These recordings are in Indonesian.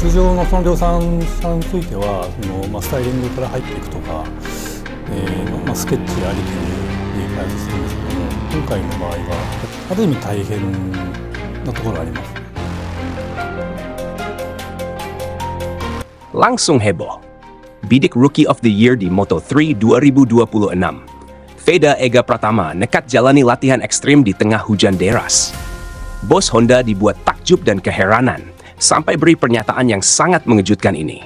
通常のその量産車についてはスタイリングから入っていくとか、スケッチありきで開発するんですけども、今回の場合はある意味大変なところがあります。Langsung heboh. Bidik Rookie of the Year di Moto3 2026. Veda Ega Pratama nekat jalani latihan ekstrim di tengah hujan deras. Bos Honda dibuat takjub dan keheranan sampai beri pernyataan yang sangat mengejutkan ini.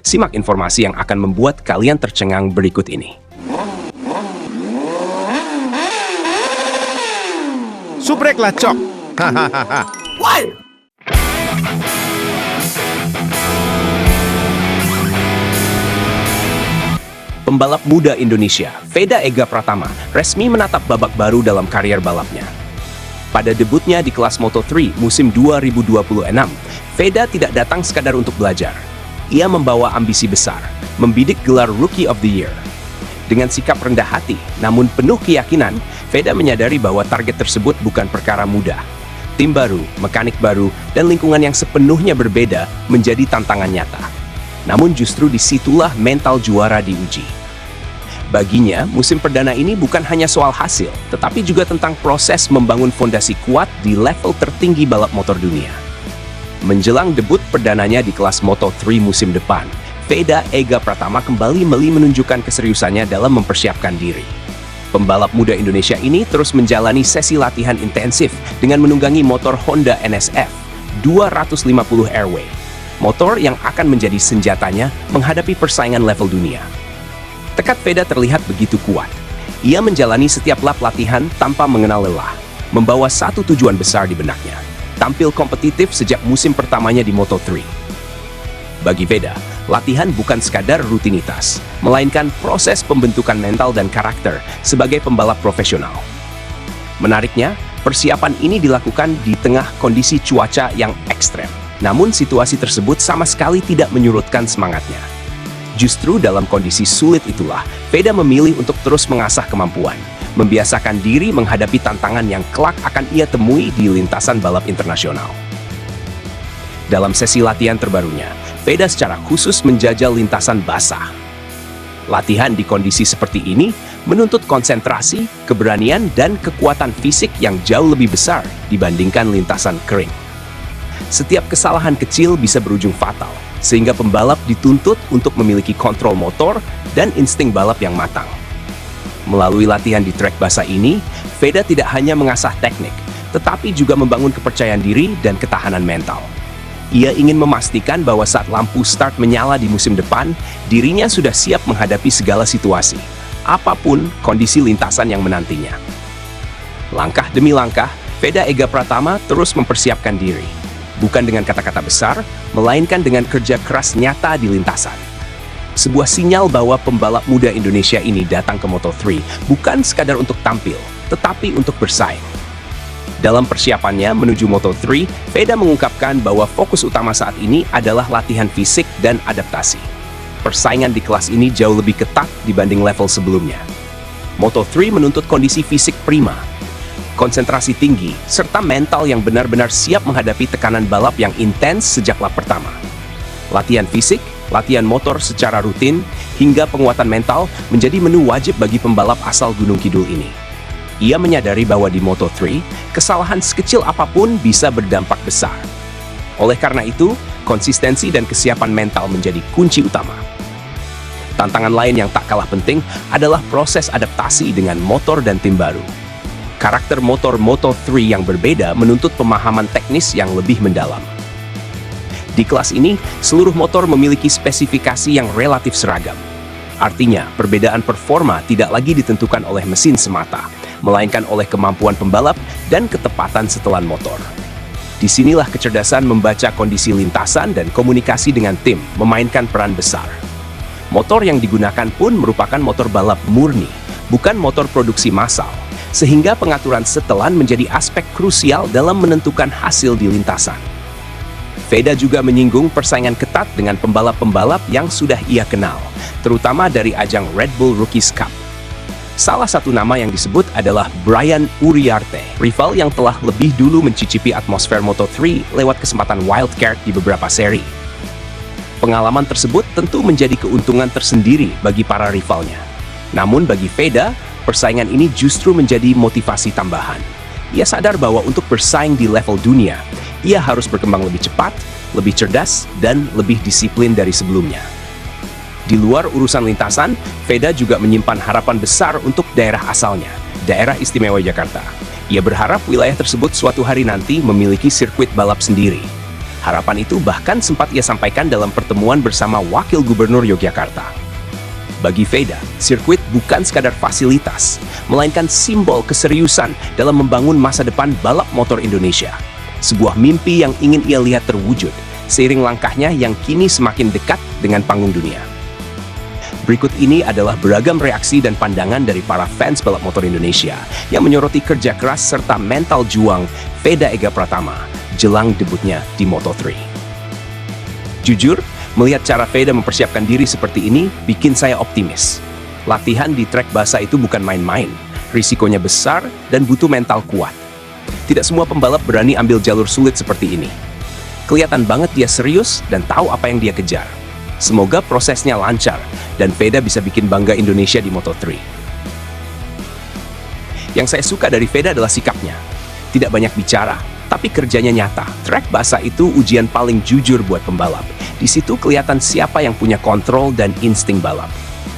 Simak informasi yang akan membuat kalian tercengang berikut ini. Subrek cok. Hahaha. Pembalap muda Indonesia, Veda Ega Pratama, resmi menatap babak baru dalam karier balapnya. Pada debutnya di kelas Moto3 musim 2026, Veda tidak datang sekadar untuk belajar. Ia membawa ambisi besar, membidik gelar Rookie of the Year. Dengan sikap rendah hati, namun penuh keyakinan, Veda menyadari bahwa target tersebut bukan perkara mudah. Tim baru, mekanik baru, dan lingkungan yang sepenuhnya berbeda menjadi tantangan nyata. Namun justru disitulah mental juara diuji. Baginya, musim perdana ini bukan hanya soal hasil, tetapi juga tentang proses membangun fondasi kuat di level tertinggi balap motor dunia. Menjelang debut perdananya di kelas Moto3 musim depan, Veda Ega Pratama kembali menunjukkan keseriusannya dalam mempersiapkan diri. Pembalap muda Indonesia ini terus menjalani sesi latihan intensif dengan menunggangi motor Honda NSF 250 Airway, motor yang akan menjadi senjatanya menghadapi persaingan level dunia. Tekad Veda terlihat begitu kuat. Ia menjalani setiap lap latihan tanpa mengenal lelah, membawa satu tujuan besar di benaknya, tampil kompetitif sejak musim pertamanya di Moto3. Bagi Veda, latihan bukan sekadar rutinitas, melainkan proses pembentukan mental dan karakter sebagai pembalap profesional. Menariknya, persiapan ini dilakukan di tengah kondisi cuaca yang ekstrem. Namun situasi tersebut sama sekali tidak menyurutkan semangatnya. Justru dalam kondisi sulit itulah, Veda memilih untuk terus mengasah kemampuan, membiasakan diri menghadapi tantangan yang kelak akan ia temui di lintasan balap internasional. Dalam sesi latihan terbarunya, Veda secara khusus menjajal lintasan basah. Latihan di kondisi seperti ini menuntut konsentrasi, keberanian, dan kekuatan fisik yang jauh lebih besar dibandingkan lintasan kering. Setiap kesalahan kecil bisa berujung fatal, sehingga pembalap dituntut untuk memiliki kontrol motor dan insting balap yang matang. Melalui latihan di trek basah ini, Veda tidak hanya mengasah teknik, tetapi juga membangun kepercayaan diri dan ketahanan mental. Ia ingin memastikan bahwa saat lampu start menyala di musim depan, dirinya sudah siap menghadapi segala situasi, apapun kondisi lintasan yang menantinya. Langkah demi langkah, Veda Ega Pratama terus mempersiapkan diri. Bukan dengan kata-kata besar, melainkan dengan kerja keras nyata di lintasan. Sebuah sinyal bahwa pembalap muda Indonesia ini datang ke Moto3 bukan sekadar untuk tampil, tetapi untuk bersaing. Dalam persiapannya menuju Moto3, Veda mengungkapkan bahwa fokus utama saat ini adalah latihan fisik dan adaptasi. Persaingan di kelas ini jauh lebih ketat dibanding level sebelumnya. Moto3 menuntut kondisi fisik prima, konsentrasi tinggi, serta mental yang benar-benar siap menghadapi tekanan balap yang intens sejak lap pertama. Latihan fisik, latihan motor secara rutin, hingga penguatan mental menjadi menu wajib bagi pembalap asal Gunung Kidul ini. Ia menyadari bahwa di Moto3, kesalahan sekecil apapun bisa berdampak besar. Oleh karena itu, konsistensi dan kesiapan mental menjadi kunci utama. Tantangan lain yang tak kalah penting adalah proses adaptasi dengan motor dan tim baru. Karakter motor Moto3 yang berbeda menuntut pemahaman teknis yang lebih mendalam. Di kelas ini, seluruh motor memiliki spesifikasi yang relatif seragam. Artinya, perbedaan performa tidak lagi ditentukan oleh mesin semata, melainkan oleh kemampuan pembalap dan ketepatan setelan motor. Disinilah kecerdasan membaca kondisi lintasan dan komunikasi dengan tim memainkan peran besar. Motor yang digunakan pun merupakan motor balap murni, bukan motor produksi massal, sehingga pengaturan setelan menjadi aspek krusial dalam menentukan hasil di lintasan. Veda juga menyinggung persaingan ketat dengan pembalap-pembalap yang sudah ia kenal, terutama dari ajang Red Bull Rookies Cup. Salah satu nama yang disebut adalah Brian Uriarte, rival yang telah lebih dulu mencicipi atmosfer Moto3 lewat kesempatan wildcard di beberapa seri. Pengalaman tersebut tentu menjadi keuntungan tersendiri bagi para rivalnya. Namun bagi Veda, persaingan ini justru menjadi motivasi tambahan. Ia sadar bahwa untuk bersaing di level dunia, ia harus berkembang lebih cepat, lebih cerdas, dan lebih disiplin dari sebelumnya. Di luar urusan lintasan, Veda juga menyimpan harapan besar untuk daerah asalnya, Daerah Istimewa Jakarta. Ia berharap wilayah tersebut suatu hari nanti memiliki sirkuit balap sendiri. Harapan itu bahkan sempat ia sampaikan dalam pertemuan bersama Wakil Gubernur Yogyakarta. Bagi Veda, sirkuit bukan sekadar fasilitas, melainkan simbol keseriusan dalam membangun masa depan balap motor Indonesia. Sebuah mimpi yang ingin ia lihat terwujud, seiring langkahnya yang kini semakin dekat dengan panggung dunia. Berikut ini adalah beragam reaksi dan pandangan dari para fans balap motor Indonesia yang menyoroti kerja keras serta mental juang Veda Ega Pratama jelang debutnya di Moto3. Jujur, melihat cara Veda mempersiapkan diri seperti ini bikin saya optimis. Latihan di trek basah itu bukan main-main, risikonya besar dan butuh mental kuat. Tidak semua pembalap berani ambil jalur sulit seperti ini. Kelihatan banget dia serius dan tahu apa yang dia kejar. Semoga prosesnya lancar dan Veda bisa bikin bangga Indonesia di Moto3. Yang saya suka dari Veda adalah sikapnya. Tidak banyak bicara, tapi kerjanya nyata. Trek basah itu ujian paling jujur buat pembalap. Di situ kelihatan siapa yang punya kontrol dan insting balap.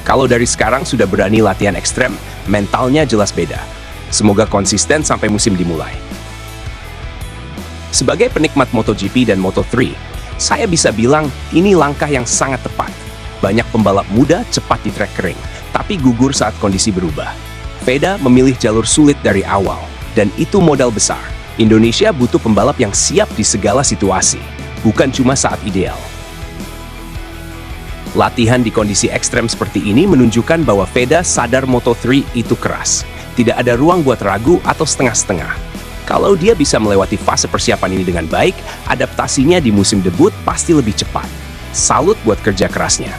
Kalau dari sekarang sudah berani latihan ekstrem, mentalnya jelas beda. Semoga konsisten sampai musim dimulai. Sebagai penikmat MotoGP dan Moto3, saya bisa bilang ini langkah yang sangat tepat. Banyak pembalap muda cepat di trek kering, tapi gugur saat kondisi berubah. Veda memilih jalur sulit dari awal, dan itu modal besar. Indonesia butuh pembalap yang siap di segala situasi, bukan cuma saat ideal. Latihan di kondisi ekstrem seperti ini menunjukkan bahwa Veda sadar Moto3 itu keras. Tidak ada ruang buat ragu atau setengah-setengah. Kalau dia bisa melewati fase persiapan ini dengan baik, adaptasinya di musim debut pasti lebih cepat. Salut buat kerja kerasnya.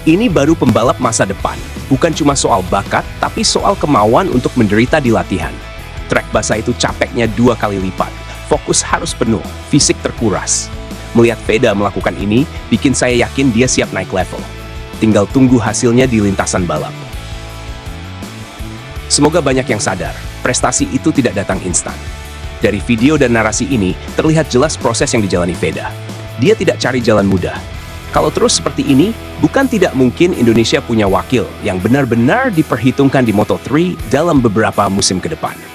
Ini baru pembalap masa depan, bukan cuma soal bakat, tapi soal kemauan untuk menderita di latihan. Trek basah itu capeknya 2 kali lipat, fokus harus penuh, fisik terkuras. Melihat Veda melakukan ini, bikin saya yakin dia siap naik level. Tinggal tunggu hasilnya di lintasan balap. Semoga banyak yang sadar, prestasi itu tidak datang instan. Dari video dan narasi ini, terlihat jelas proses yang dijalani Veda. Dia tidak cari jalan mudah. Kalau terus seperti ini, bukan tidak mungkin Indonesia punya wakil yang benar-benar diperhitungkan di Moto3 dalam beberapa musim ke depan.